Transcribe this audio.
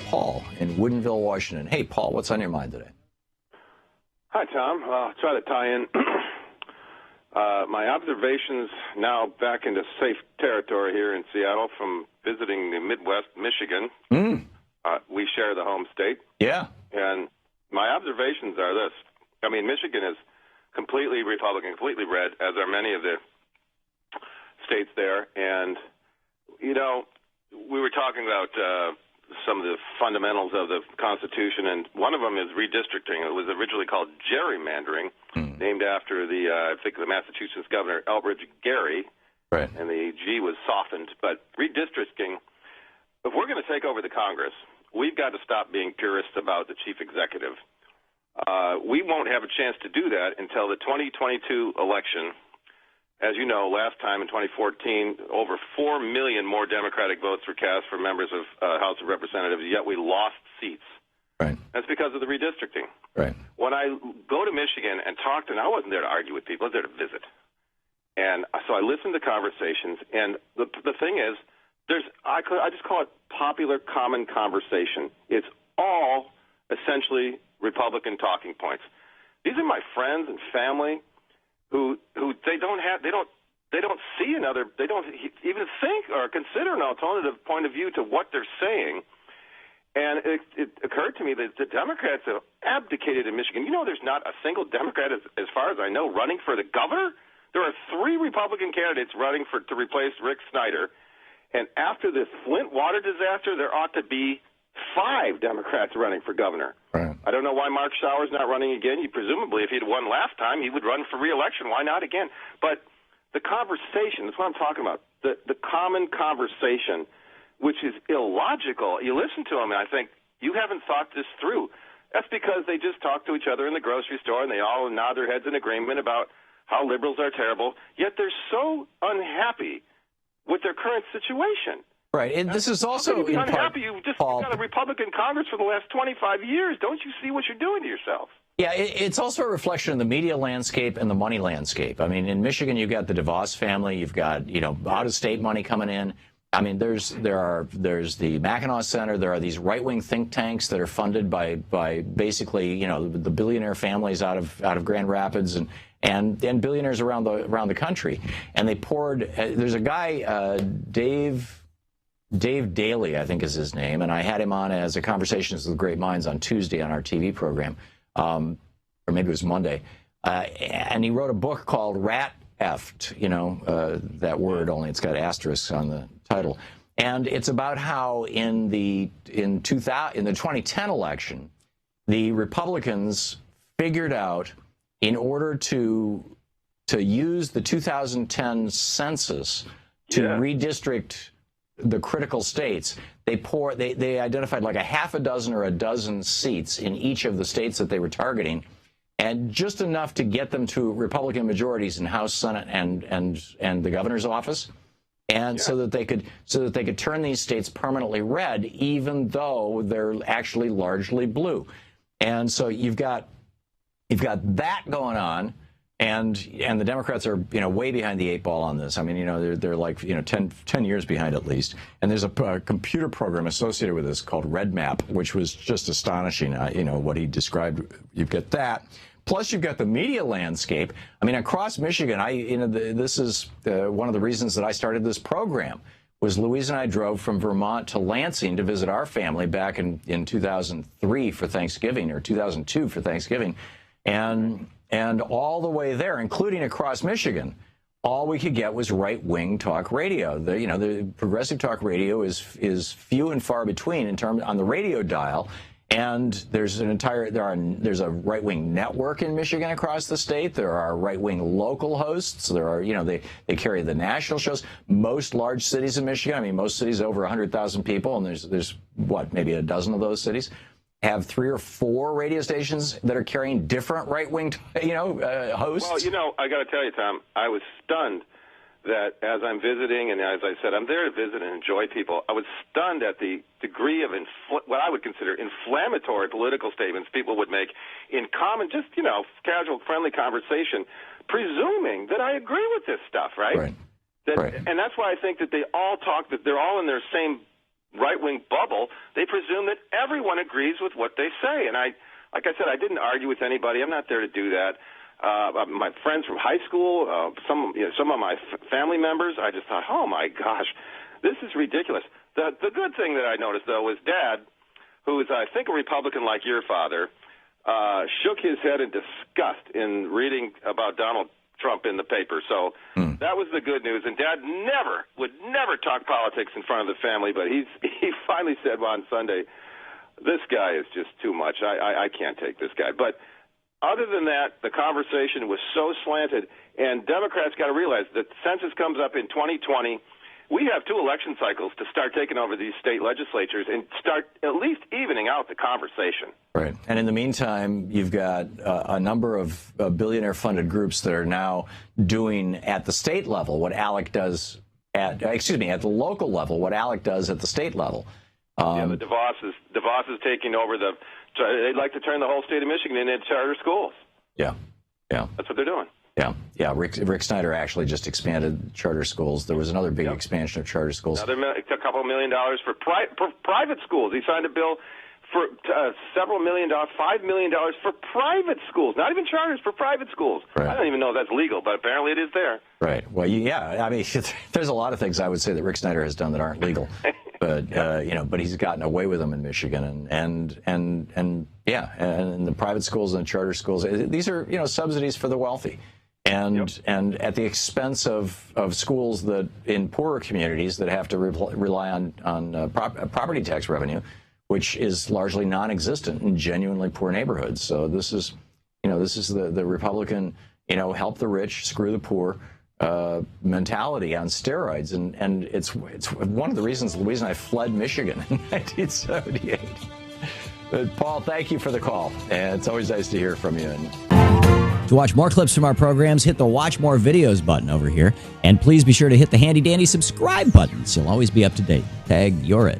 Paul in Woodinville, Washington. Hey, Paul, what's on your mind today? Hi, Tom. I'll try to tie in my observations now back into safe territory here in Seattle from visiting the Midwest, Michigan. We share the home state. Yeah. And my observations are this. I mean, Michigan is completely Republican, completely red, as are many of the states there. And, you know, we were talking about some of the fundamentals of the Constitution, and one of them is redistricting. It was originally called gerrymandering, named after I think the Massachusetts governor, Elbridge Gerry, right. And the G was softened. But redistricting, if we're going to take over the Congress, we've got to stop being purists about the chief executive. We won't have a chance to do that until the 2022 election. As you know, last time in 2014, over 4 million more Democratic votes were cast for members of House of Representatives, yet we lost seats. Right. That's because of the redistricting. Right. When I go to Michigan and talk to, and I wasn't there to argue with people, I was there to visit. And so I listened to conversations, and the thing is, I just call it popular common conversation. It's all essentially Republican talking points. These are my friends and family who they don't see another, they don't even think or consider an alternative point of view to what they're saying. And it occurred to me that the Democrats have abdicated in Michigan. You know, there's not a single Democrat, as far as I know, running for the governor. There are 3 Republican candidates running to replace Rick Snyder. And after the Flint water disaster, there ought to be 5 Democrats running for governor. Right. I don't know why Mark Sauer's not running again. Presumably, if he'd won last time, he would run for re-election. Why not again? But the conversation, that's what I'm talking about, the common conversation, which is illogical. You listen to them, and I think, you haven't thought this through. That's because they just talk to each other in the grocery store, and they all nod their heads in agreement about how liberals are terrible, yet they're so unhappy with their current situation. Right, and this is also in part, you've just got a Republican Congress for the last 25 years. Don't you see what you're doing to yourself? Yeah, it's also a reflection of the media landscape and the money landscape. I mean, in Michigan, you've got the DeVos family, you've got, you know, out-of-state money coming in. I mean, there's the Mackinac Center. There are these right-wing think tanks that are funded by basically, you know, the billionaire families out of Grand Rapids and billionaires around the country. And they poured. There's a guy, Dave Daly, I think is his name, and I had him on as a Conversations with Great Minds on Tuesday on our TV program, or maybe it was Monday, and he wrote a book called Rat Effed, you know, that word, only it's got asterisks on the title, and it's about how in the 2010 election, the Republicans figured out, in order to use the 2010 census to redistrict the critical states, they identified like a half a dozen or a dozen seats in each of the states that they were targeting, and just enough to get them to Republican majorities in House, Senate, and the governor's office, and so that they could turn these states permanently red, even though they're actually largely blue. And so you've got that going on. And the Democrats are, you know, way behind the 8 ball on this. I mean, you know, they're like, you know, 10 years behind at least. And there's a computer program associated with this called RedMap, which was just astonishing. You know, what he described. You've got that. Plus, you've got the media landscape. I mean, across Michigan, this is one of the reasons that I started this program. Was Louise and I drove from Vermont to Lansing to visit our family back in 2003 for Thanksgiving, or 2002 for Thanksgiving, and all the way there, including across Michigan, all we could get was right-wing talk radio. The progressive talk radio is few and far between on the radio dial. And there's a right-wing network in Michigan across the state. There are right-wing local hosts. There are, you know, they carry the national shows. Most large cities in Michigan, I mean, most cities over 100,000 people, and there's what, maybe a dozen of those cities, have 3 or 4 radio stations that are carrying different right-wing, hosts. Well, you know, I got to tell you, Tom, I was stunned that as I'm visiting, and as I said, I'm there to visit and enjoy people. I was stunned at the degree of what I would consider inflammatory political statements people would make in common, just, you know, casual, friendly conversation, presuming that I agree with this stuff, right? Right. And that's why I think that they all talk, that they're all in their same right-wing bubble, they presume that everyone agrees with what they say. And like I said, I didn't argue with anybody. I'm not there to do that. My friends from high school, some of my family members, I just thought, oh my gosh, this is ridiculous. The good thing that I noticed, though, was Dad, who is, I think, a Republican like your father, shook his head in disgust in reading about Donald Trump in the paper. So that was the good news. And Dad would never talk politics in front of the family, but he finally said on Sunday, this guy is just too much. I can't take this guy. But other than that, the conversation was so slanted, and Democrats got to realize that the census comes up in 2020. We have 2 election cycles to start taking over these state legislatures and start at least evening out the conversation. Right. And in the meantime, you've got a number of billionaire-funded groups that are now doing at the state level what ALEC does at the local level, what ALEC does at the state level. The DeVos is taking over they'd like to turn the whole state of Michigan into charter schools. Yeah. That's what they're doing. Yeah. Rick Snyder actually just expanded charter schools. There was another big expansion of charter schools. A couple $1 million for private schools. He signed a bill for several $1 million, $5 million for private schools, not even charters, for private schools. Right. I don't even know if that's legal, but apparently it is there. Right. Well, yeah. I mean, there's a lot of things I would say that Rick Snyder has done that aren't legal, but but he's gotten away with them in Michigan, and the private schools and the charter schools. These are subsidies for the wealthy. And at the expense of schools that in poorer communities that have to rely on property tax revenue, which is largely non-existent in genuinely poor neighborhoods. So this is the Republican help the rich, screw the poor mentality on steroids, and it's one of the reasons I fled Michigan in 1978. But Paul, thank you for the call, and it's always nice to hear from you. To watch more clips from our programs, hit the Watch More Videos button over here. And please be sure to hit the handy-dandy subscribe button so you'll always be up to date. Tag, you're it.